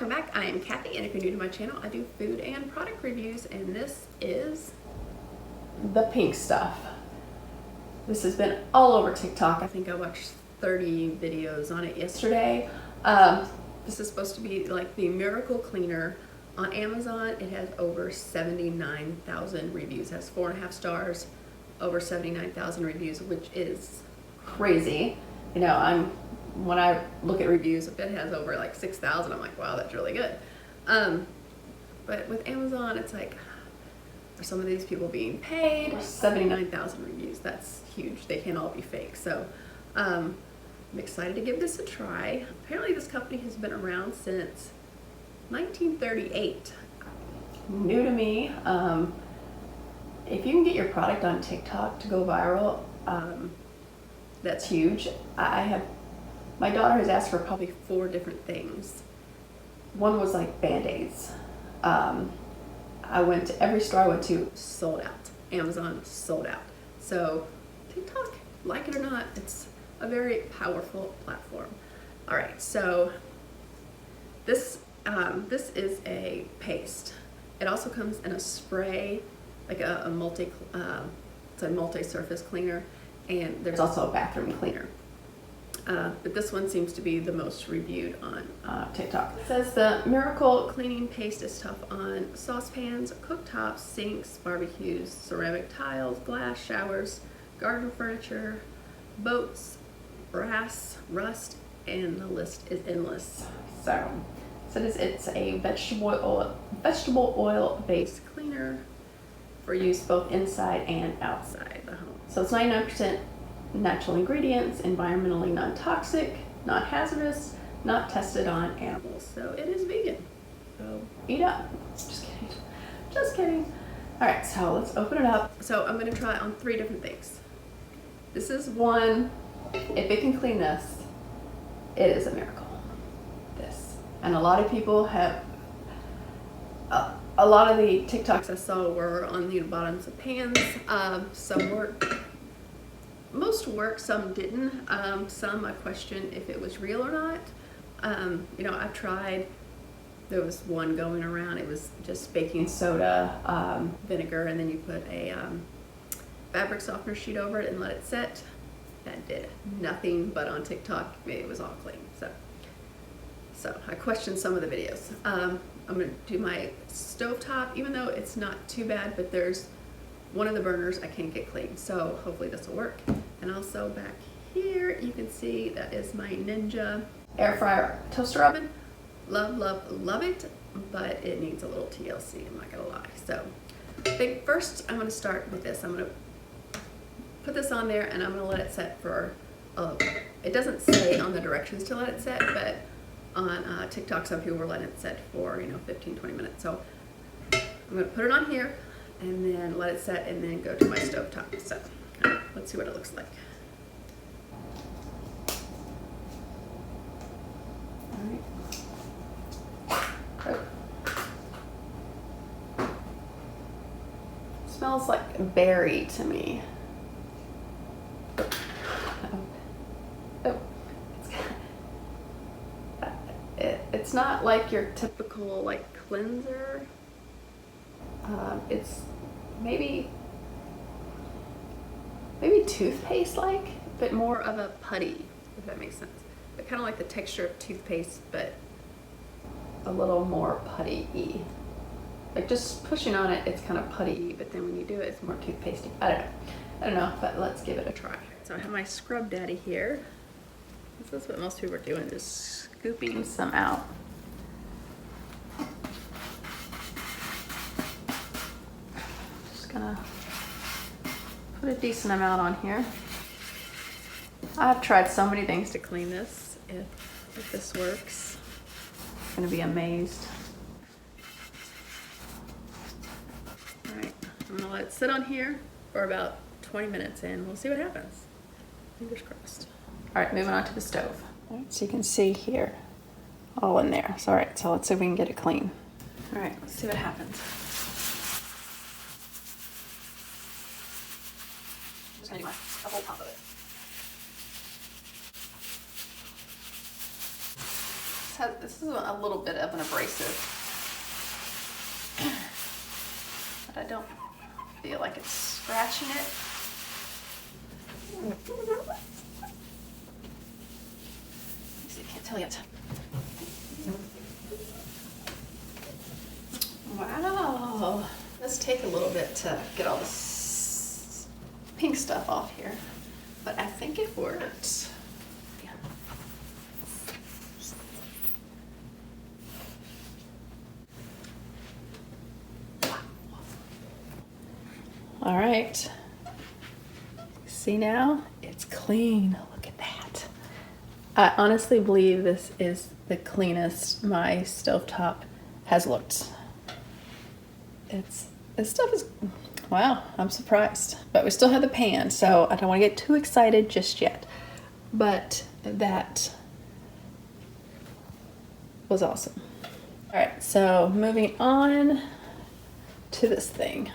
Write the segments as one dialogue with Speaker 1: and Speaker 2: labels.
Speaker 1: welcome back. I am Kathy, and if you're new to my channel, I do food and product reviews, and this is the pink stuff. This has been all over TikTok. I think I watched 30 videos on it yesterday. This is supposed to be like the miracle cleaner. On Amazon, it has over 79,000 reviews. It has 4.5 stars, over 79,000 reviews, which is crazy. You know, when I look at reviews, if it has over like 6,000, I'm like, wow, that's really good. But with Amazon, it's like, are some of these people being paid? 79,000 reviews, that's huge. They can't all be fake. So I'm excited to give this a try. Apparently this company has been around since 1938. New to me. If you can get your product on TikTok to go viral, that's huge. My daughter has asked for probably 4 different things. One was like Band-Aids. I went to every store I went to, sold out. Amazon sold out. So TikTok, like it or not, it's a very powerful platform. All right, so this is a paste. It also comes in a spray, like a multi-surface cleaner, and there's also a bathroom cleaner. But this one seems to be the most reviewed on TikTok. It says the miracle cleaning paste is tough on saucepans, cooktops, sinks, barbecues, ceramic tiles, glass, showers, garden furniture, boats, brass, rust, and the list is endless. So it's a vegetable oil based cleaner for use both inside and outside the home. So it's 99% natural ingredients, environmentally non-toxic, not hazardous, not tested on animals. So it is vegan. So eat up. Just kidding. Just kidding. All right, so let's open it up. So I'm gonna try it on 3 different things. This is one, if it can clean this, it is a miracle. This. And a lot of people have, a lot of the TikToks I saw were on the bottoms of pans. Some worked. Most worked, some didn't. Some I questioned if it was real or not. You know, I've tried, there was one going around, it was just baking soda, vinegar, and then you put a fabric softener sheet over it and let it set. That did nothing, but on TikTok, it was all clean. So I questioned some of the videos. I'm gonna do my stovetop, even though it's not too bad, but there's one of the burners I can't get clean, so hopefully this will work. And also back here, you can see that is my Ninja air fryer toaster oven. Love, love, love it, but it needs a little TLC, I'm not gonna lie. So I think first I'm gonna start with this. I'm gonna put this on there and I'm gonna let it set for, it doesn't say on the directions to let it set, but on TikTok, some people were letting it set for, 15, 20 minutes. So I'm gonna put it on here and then let it set and then go to my stovetop. So let's see what it looks like. All right. Oh. Smells like berry to me. It's not like your typical like cleanser. It's maybe toothpaste like, but more of a putty, if that makes sense. But kind of like the texture of toothpaste, but a little more putty-y. Like just pushing on it, it's kind of putty-y, but then when you do it, it's more toothpastey. I don't know, but let's give it a try. So I have my Scrub Daddy here. This is what most people are doing, just scooping some out. Just gonna put a decent amount on here. I've tried so many things to clean this. If this works, I'm gonna be amazed. All right, I'm gonna let it sit on here for about 20 minutes and we'll see what happens. Fingers crossed. All right, moving on to the stove. All right, so you can see here, all in there. So, all right, so let's see if we can get it clean. All right, let's see what happens. I'm just gonna do a whole pump of it. This is a little bit of an abrasive, but I don't feel like it's scratching it. I can't tell yet. Wow, this take a little bit to get all this pink stuff off here, but I think it worked. Yeah. All right. See now? It's clean. Look at that. I honestly believe this is the cleanest my stovetop has looked. This stuff is, wow, I'm surprised. But we still have the pan, so I don't want to get too excited just yet. But that was awesome. All right, so moving on to this thing.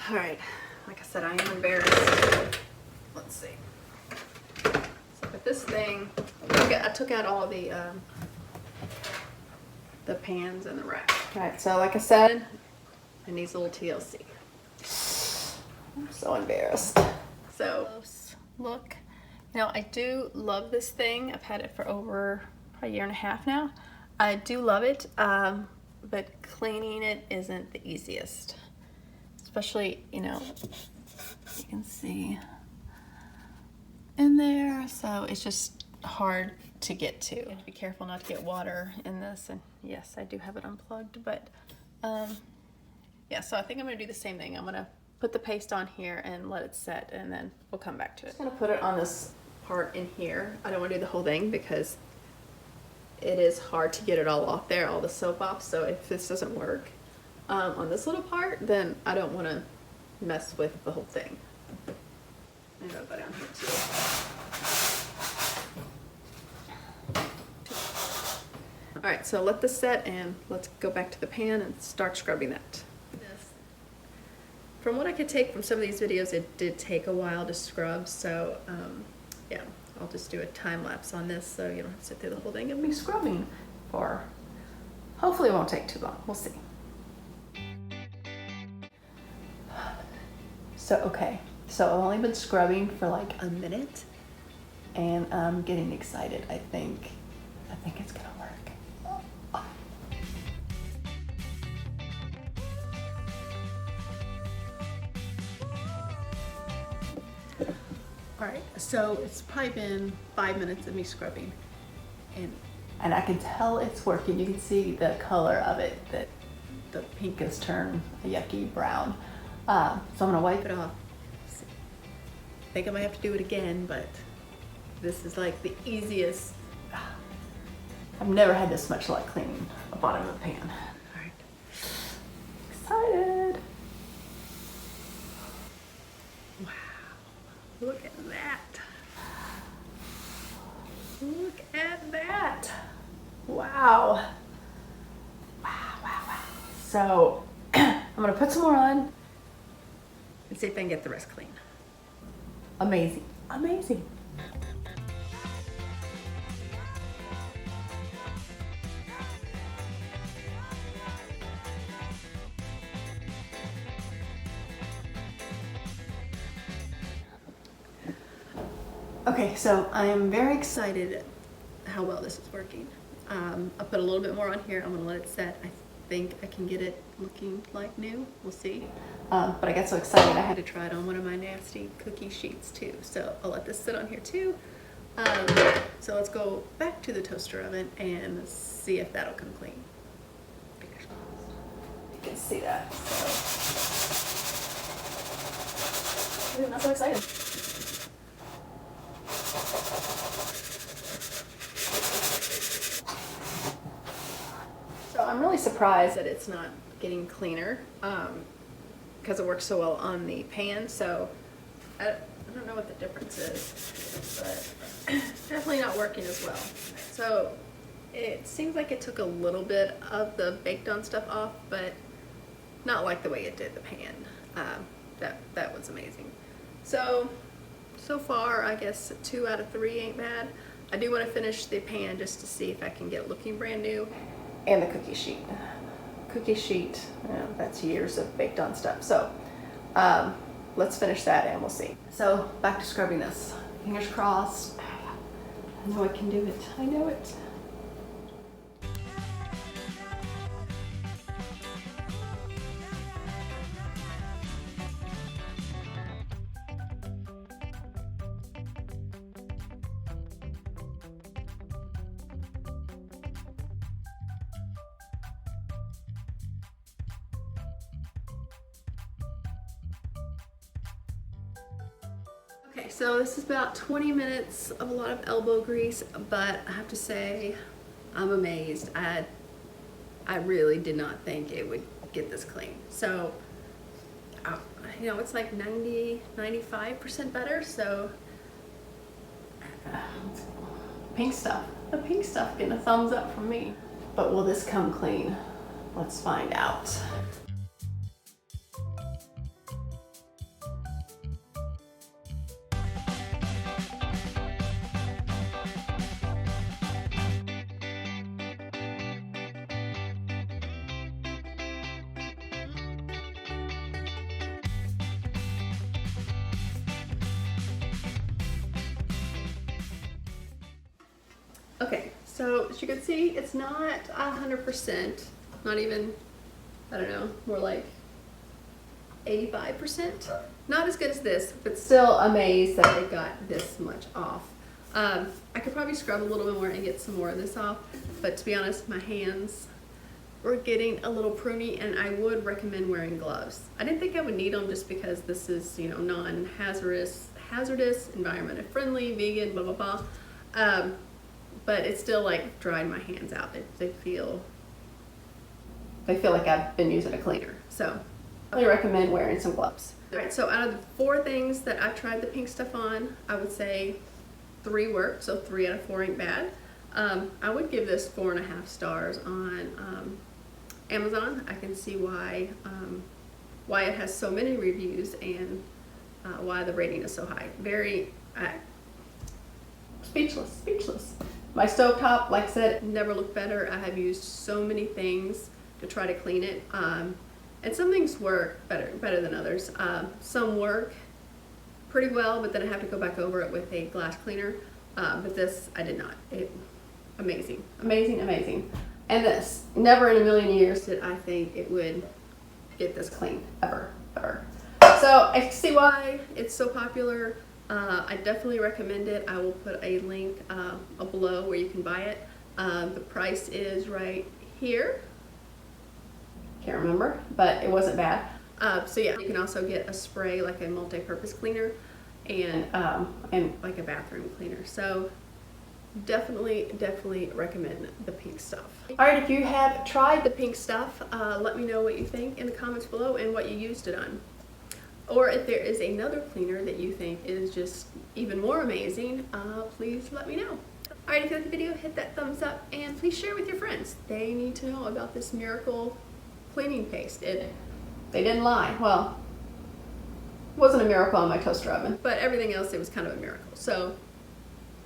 Speaker 1: All right, like I said, I am embarrassed. Let's see. So with this thing, I took out all the pans and the rack. All right, so like I said, it needs a little TLC. I'm so embarrassed. So look, you know, I do love this thing. I've had it for over a year and a half now. I do love it, but cleaning it isn't the easiest. Especially, you know, you can see in there, so it's just hard to get to. You have to be careful not to get water in this, and yes, I do have it unplugged, but yeah, so I think I'm gonna do the same thing. I'm gonna put the paste on here and let it set, and then we'll come back to it. I'm just gonna put it on this part in here. I don't wanna do the whole thing because it is hard to get it all off there, all the soap off, so if this doesn't work on this little part, then I don't wanna mess with the whole thing. I'm gonna go down here too. All right, so let this set and let's go back to the pan and start scrubbing that. From what I could take from some of these videos, it did take a while to scrub, so yeah, I'll just do a time lapse on this so you don't have to sit through the whole thing and be scrubbing for, hopefully it won't take too long, we'll see. So, okay, so I've only been scrubbing for like a minute and I'm getting excited. I think it's gonna work. All right, so it's probably been 5 minutes of me scrubbing, and I can tell it's working. You can see the color of it, that the pink has turned a yucky brown. So I'm gonna wipe it off. I think I might have to do it again, but this is like the easiest. I've never had this much luck cleaning a bottom of a pan. All right, excited. Wow. Look at that. Look at that. Wow. Wow, wow, wow. So I'm gonna put some more on and see if I can get the rest clean. Amazing, amazing. Okay, so I am very excited how well this is working. I'll put a little bit more on here. I'm gonna let it set. I think I can get it looking like new. We'll see. But I got so excited I had to try it on one of my nasty cookie sheets too. So I'll let this sit on here too. So let's go back to the toaster oven and see if that'll come clean. Fingers crossed. You can see that. So I'm not so excited. So I'm really surprised that it's not getting cleaner because it works so well on the pan. So I don't know what the difference is, but it's definitely not working as well. So it seems like it took a little bit of the baked on stuff off, but not like the way it did the pan. That was amazing. So far, I guess 2 out of 3 ain't bad. I do want to finish the pan just to see if I can get it looking brand new. And the cookie sheet. Cookie sheet, that's years of baked on stuff. So let's finish that and we'll see. So back to scrubbing this. Fingers crossed. I know I can do it. I know it. Okay, so this is about 20 minutes of a lot of elbow grease, but I have to say, I'm amazed. I really did not think it would get this clean. So, you know, it's like 95% better, so. Pink stuff. The pink stuff getting a thumbs up from me. But will this come clean? Let's find out. Okay, so as you can see, it's not 100%, not even, I don't know, more like 85%. Not as good as this, but still amazed that it got this much off. I could probably scrub a little bit more and get some more of this off, but to be honest, my hands were getting a little pruny, and I would recommend wearing gloves. I didn't think I would need them just because this is, you know, non-hazardous, environment friendly, vegan, blah, blah, blah. But it's still like dried my hands out. They feel like I've been using a cleaner. So I really recommend wearing some gloves. All right, so out of the 4 things that I've tried the pink stuff on, I would say 3 worked, so 3 out of 4 ain't bad. I would give this 4.5 stars on Amazon. I can see why it has so many reviews and why the rating is so high. Very speechless. My stovetop, like I said, never looked better. I have used so many things to try to clean it, and some things work better than others. Some work pretty well, but then I have to go back over it with a glass cleaner. But this, I did not. Amazing. And this, never in a million years did I think it would get this clean, ever. So I see why it's so popular. I definitely recommend it. I will put a link below where you can buy it. The price is right here. Can't remember, but it wasn't bad. So yeah, you can also get a spray, like a multi-purpose cleaner, and like a bathroom cleaner. So definitely recommend the pink stuff. All right, if you have tried the pink stuff, let me know what you think in the comments below and what you used it on. Or if there is another cleaner that you think is just even more amazing, please let me know. All right, if you like the video, hit that thumbs up and please share with your friends. They need to know about this miracle cleaning paste. They didn't lie. Well, it wasn't a miracle on my toaster oven, but everything else, it was kind of a miracle. So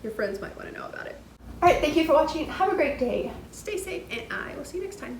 Speaker 1: your friends might want to know about it. All right, thank you for watching. Have a great day. Stay safe, and I will see you next time.